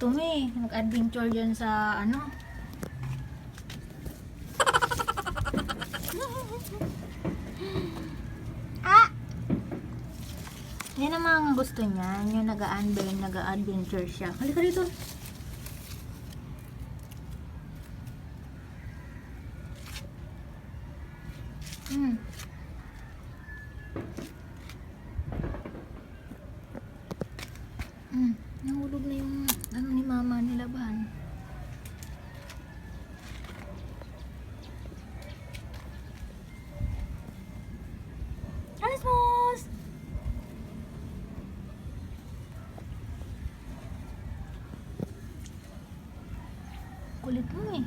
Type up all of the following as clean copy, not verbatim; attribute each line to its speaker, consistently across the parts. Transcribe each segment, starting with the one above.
Speaker 1: gusto mo eh. Mag-adventure dyan sa ano. Yan ang mga gusto niya. Yung nag-adventure siya. Halika dito. Nahulog na yung ano ni mama nilaban. Rasmus! Kulit mo eh.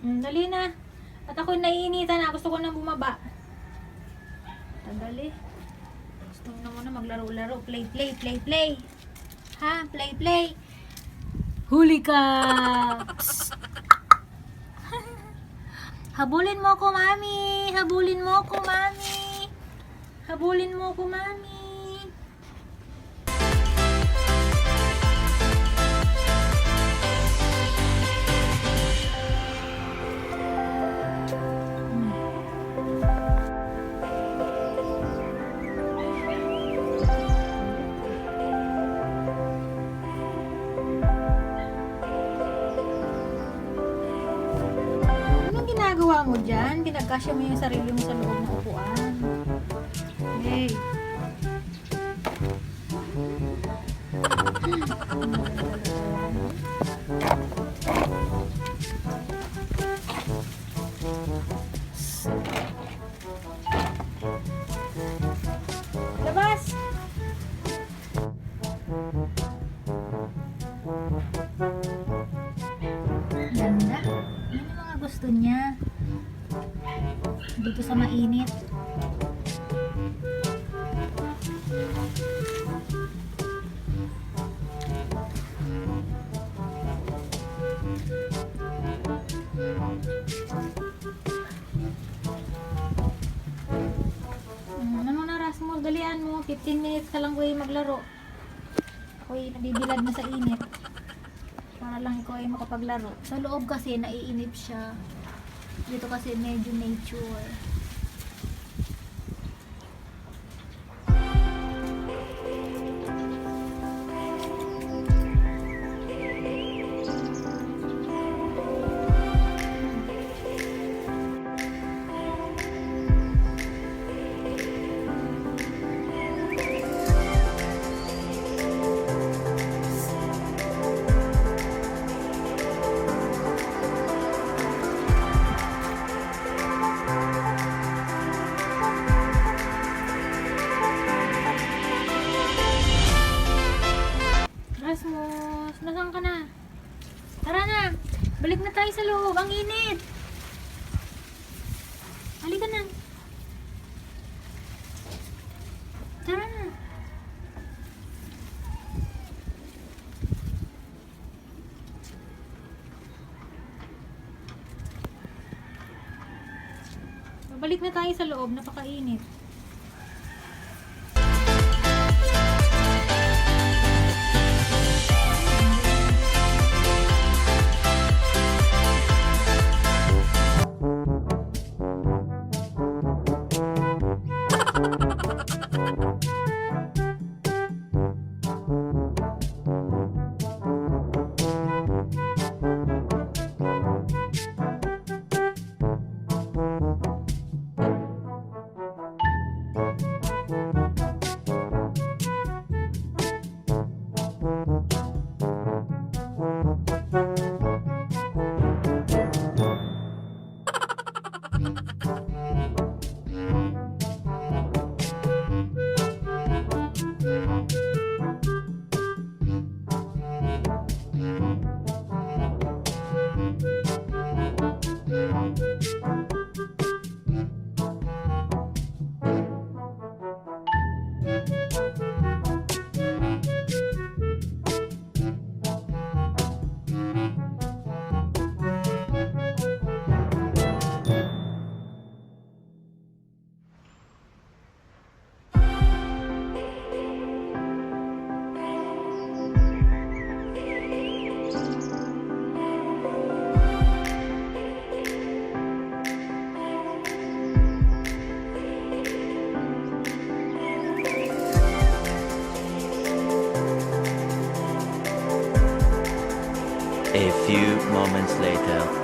Speaker 1: Dali na. At ako naiinitan na. Gusto ko na bumaba. Dali. Gusto mo na muna maglaro-laro. Play. Ha? Play. Huli ka! Habulin mo ko, mami! Habulin mo ko, mami! Ginagawa mo dyan? Pinagkasya mo yung sarili mo sa loob ng upuan. Hey. Labas! Ganda. Yan ang mga gusto niya. Dito sa mainit. Ano na, Rasmus? Dalian mo. 15 minutes ka lang ko'y maglaro. Ako'y nabibilad na sa init. Para lang ikaw ay makapaglaro. Sa loob kasi naiinip siya. Dito kasi medyo nature. Rasmus, nasaan ka na? Tara na, balik na tayo sa loob, ang init. Halika na. Tara na. Balik na tayo sa loob, napakainit.
Speaker 2: few moments later.